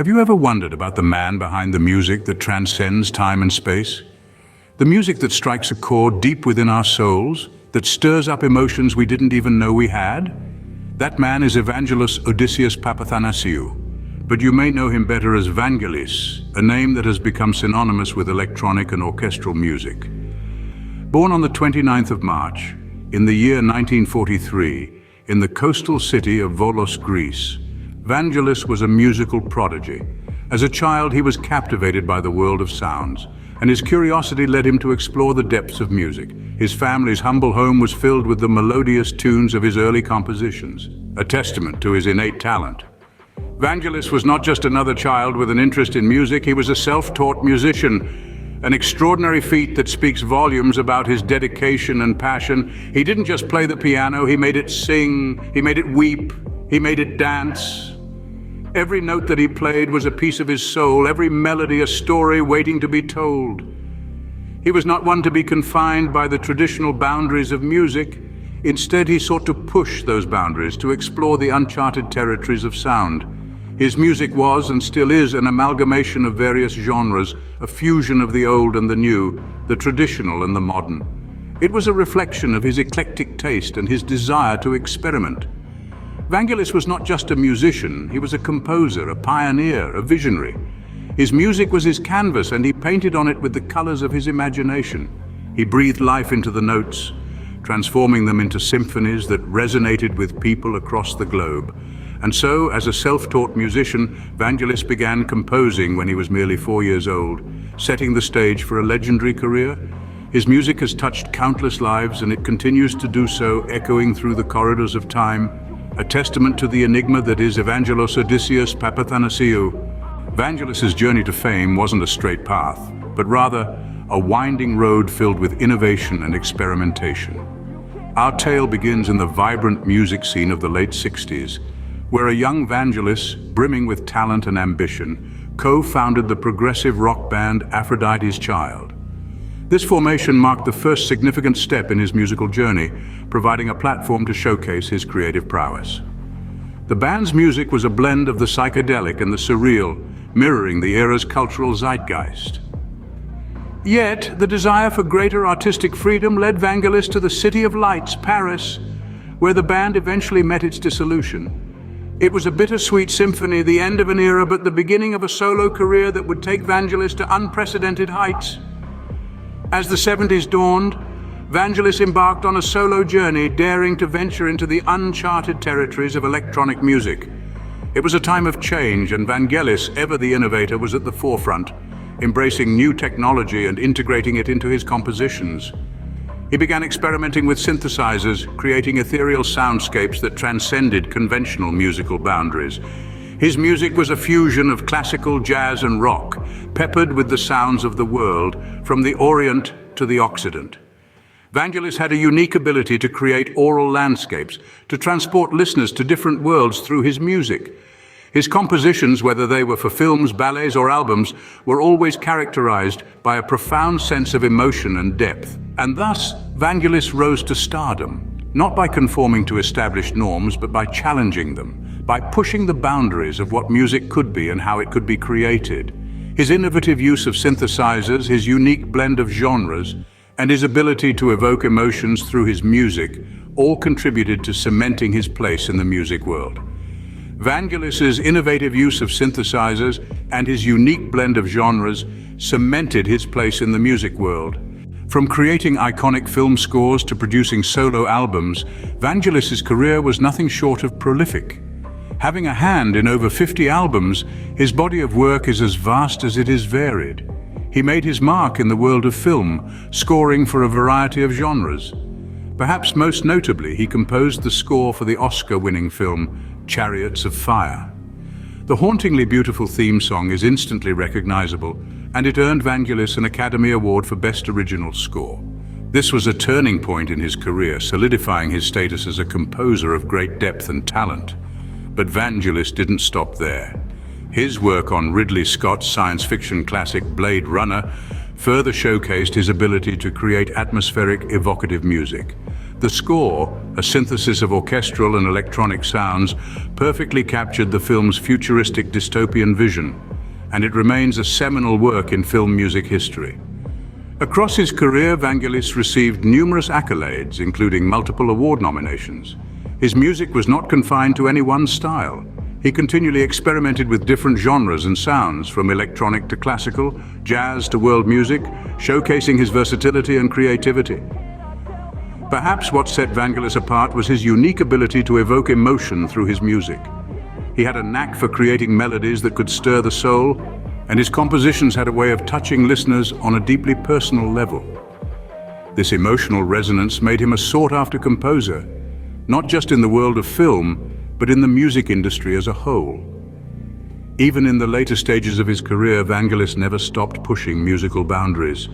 Have you ever wondered about the man behind the music that transcends time and space? The music that strikes a chord deep within our souls, that stirs up emotions we didn't even know we had? That man is Evangelos Odysseas Papathanassiou, but you may know him better as Vangelis, a name that has become synonymous with electronic and orchestral music. Born on the 29th of March, in the year 1943, in the coastal city of Volos, Greece, Vangelis was a musical prodigy. As a child, he was captivated by the world of sounds, and his curiosity led him to explore the depths of music. His family's humble home was filled with the melodious tunes of his early compositions, a testament to his innate talent. Vangelis was not just another child with an interest in music, he was a self-taught musician, an extraordinary feat that speaks volumes about his dedication and passion. He didn't just play the piano, he made it sing, he made it weep, he made it dance. Every note that he played was a piece of his soul, every melody a story waiting to be told. He was not one to be confined by the traditional boundaries of music. Instead, he sought to push those boundaries, to explore the uncharted territories of sound. His music was, and still is, an amalgamation of various genres, a fusion of the old and the new, the traditional and the modern. It was a reflection of his eclectic taste and his desire to experiment. Vangelis was not just a musician, he was a composer, a pioneer, a visionary. His music was his canvas, and he painted on it with the colors of his imagination. He breathed life into the notes, transforming them into symphonies that resonated with people across the globe. And so, as a self-taught musician, Vangelis began composing when he was merely 4 years old, setting the stage for a legendary career. His music has touched countless lives, and it continues to do so, echoing through the corridors of time, a testament to the enigma that is Evangelos Odysseas Papathanassiou. Vangelis' journey to fame wasn't a straight path, but rather a winding road filled with innovation and experimentation. Our tale begins in the vibrant music scene of the late 60s, where a young Vangelis, brimming with talent and ambition, co-founded the progressive rock band Aphrodite's Child. This formation marked the first significant step in his musical journey, providing a platform to showcase his creative prowess. The band's music was a blend of the psychedelic and the surreal, mirroring the era's cultural zeitgeist. Yet, the desire for greater artistic freedom led Vangelis to the City of Lights, Paris, where the band eventually met its dissolution. It was a bittersweet symphony, the end of an era, but the beginning of a solo career that would take Vangelis to unprecedented heights. As the 70s dawned, Vangelis embarked on a solo journey, daring to venture into the uncharted territories of electronic music. It was a time of change, and Vangelis, ever the innovator, was at the forefront, embracing new technology and integrating it into his compositions. He began experimenting with synthesizers, creating ethereal soundscapes that transcended conventional musical boundaries. His music was a fusion of classical, jazz, and rock, peppered with the sounds of the world, from the Orient to the Occident. Vangelis had a unique ability to create aural landscapes, to transport listeners to different worlds through his music. His compositions, whether they were for films, ballets, or albums, were always characterized by a profound sense of emotion and depth. And thus, Vangelis rose to stardom, not by conforming to established norms, but by challenging them, by pushing the boundaries of what music could be and how it could be created. His innovative use of synthesizers, his unique blend of genres, and his ability to evoke emotions through his music all contributed to cementing his place in the music world. Vangelis's innovative use of synthesizers and his unique blend of genres cemented his place in the music world. From creating iconic film scores to producing solo albums, Vangelis's career was nothing short of prolific. Having a hand in over 50 albums, his body of work is as vast as it is varied. He made his mark in the world of film, scoring for a variety of genres. Perhaps most notably, he composed the score for the Oscar-winning film Chariots of Fire. The hauntingly beautiful theme song is instantly recognizable, and it earned Vangelis an Academy Award for Best Original Score. This was a turning point in his career, solidifying his status as a composer of great depth and talent. But Vangelis didn't stop there. His work on Ridley Scott's science fiction classic Blade Runner further showcased his ability to create atmospheric, evocative music. The score, a synthesis of orchestral and electronic sounds, perfectly captured the film's futuristic dystopian vision, and it remains a seminal work in film music history. Across his career, Vangelis received numerous accolades, including multiple award nominations. His music was not confined to any one style. He continually experimented with different genres and sounds, from electronic to classical, jazz to world music, showcasing his versatility and creativity. Perhaps what set Vangelis apart was his unique ability to evoke emotion through his music. He had a knack for creating melodies that could stir the soul, and his compositions had a way of touching listeners on a deeply personal level. This emotional resonance made him a sought-after composer, not just in the world of film, but in the music industry as a whole. Even in the later stages of his career, Vangelis never stopped pushing musical boundaries.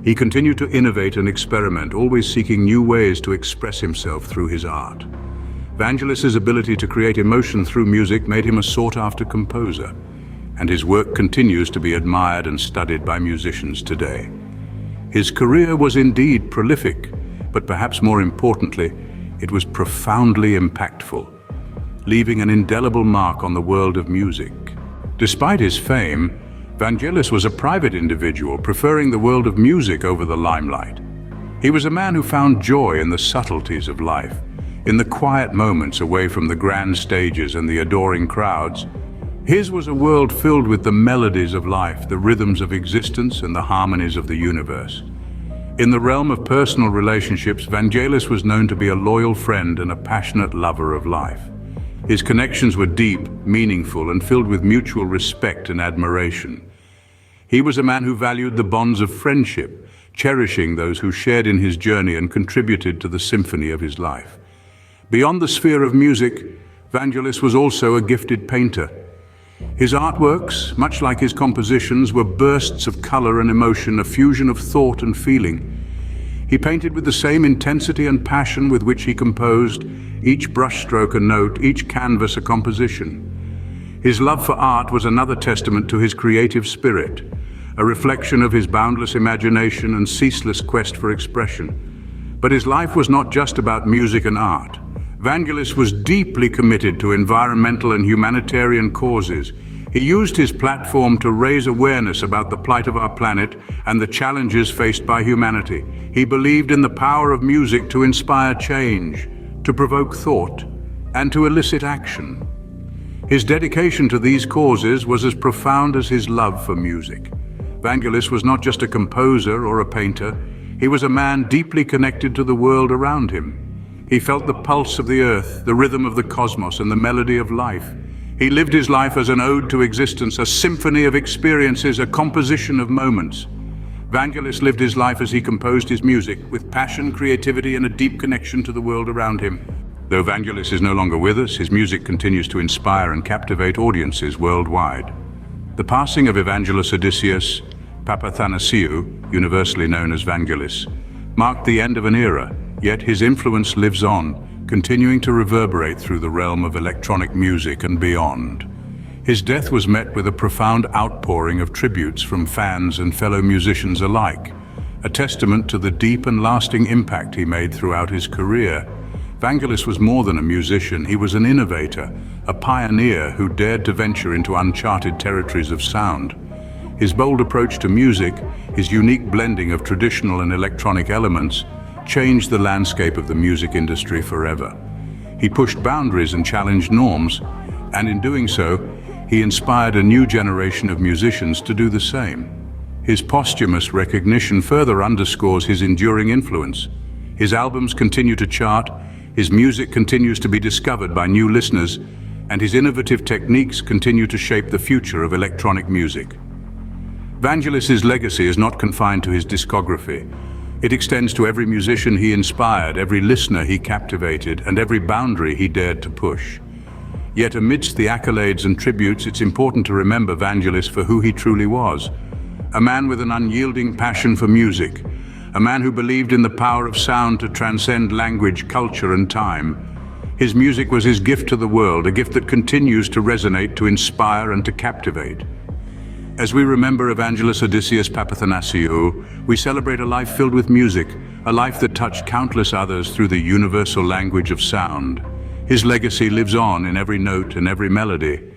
He continued to innovate and experiment, always seeking new ways to express himself through his art. Vangelis's ability to create emotion through music made him a sought-after composer, and his work continues to be admired and studied by musicians today. His career was indeed prolific, but perhaps more importantly, it was profoundly impactful, leaving an indelible mark on the world of music. Despite his fame, Vangelis was a private individual, preferring the world of music over the limelight. He was a man who found joy in the subtleties of life, in the quiet moments away from the grand stages and the adoring crowds. His was a world filled with the melodies of life, the rhythms of existence, and the harmonies of the universe. In the realm of personal relationships, Vangelis was known to be a loyal friend and a passionate lover of life. His connections were deep, meaningful, and filled with mutual respect and admiration. He was a man who valued the bonds of friendship, cherishing those who shared in his journey and contributed to the symphony of his life. Beyond the sphere of music, Vangelis was also a gifted painter. His artworks, much like his compositions, were bursts of color and emotion, a fusion of thought and feeling. He painted with the same intensity and passion with which he composed, each brushstroke a note, each canvas a composition. His love for art was another testament to his creative spirit, a reflection of his boundless imagination and ceaseless quest for expression. But his life was not just about music and art. Vangelis was deeply committed to environmental and humanitarian causes. He used his platform to raise awareness about the plight of our planet and the challenges faced by humanity. He believed in the power of music to inspire change, to provoke thought, and to elicit action. His dedication to these causes was as profound as his love for music. Vangelis was not just a composer or a painter. He was a man deeply connected to the world around him. He felt the pulse of the earth, the rhythm of the cosmos, and the melody of life. He lived his life as an ode to existence, a symphony of experiences, a composition of moments. Vangelis lived his life as he composed his music, with passion, creativity, and a deep connection to the world around him. Though Vangelis is no longer with us, his music continues to inspire and captivate audiences worldwide. The passing of Evangelos Odysseas Papathanassiou, universally known as Vangelis, marked the end of an era. Yet his influence lives on, continuing to reverberate through the realm of electronic music and beyond. His death was met with a profound outpouring of tributes from fans and fellow musicians alike, a testament to the deep and lasting impact he made throughout his career. Vangelis was more than a musician. He was an innovator, a pioneer who dared to venture into uncharted territories of sound. His bold approach to music, his unique blending of traditional and electronic elements, changed the landscape of the music industry forever. He pushed boundaries and challenged norms, and in doing so, he inspired a new generation of musicians to do the same. His posthumous recognition further underscores his enduring influence. His albums continue to chart, his music continues to be discovered by new listeners, and his innovative techniques continue to shape the future of electronic music. Vangelis's legacy is not confined to his discography. It extends to every musician he inspired, every listener he captivated, and every boundary he dared to push. Yet amidst the accolades and tributes, it's important to remember Vangelis for who he truly was. A man with an unyielding passion for music, a man who believed in the power of sound to transcend language, culture, and time. His music was his gift to the world, a gift that continues to resonate, to inspire, and to captivate. As we remember Evangelos Odysseas Papathanassiou, we celebrate a life filled with music, a life that touched countless others through the universal language of sound. His legacy lives on in every note and every melody,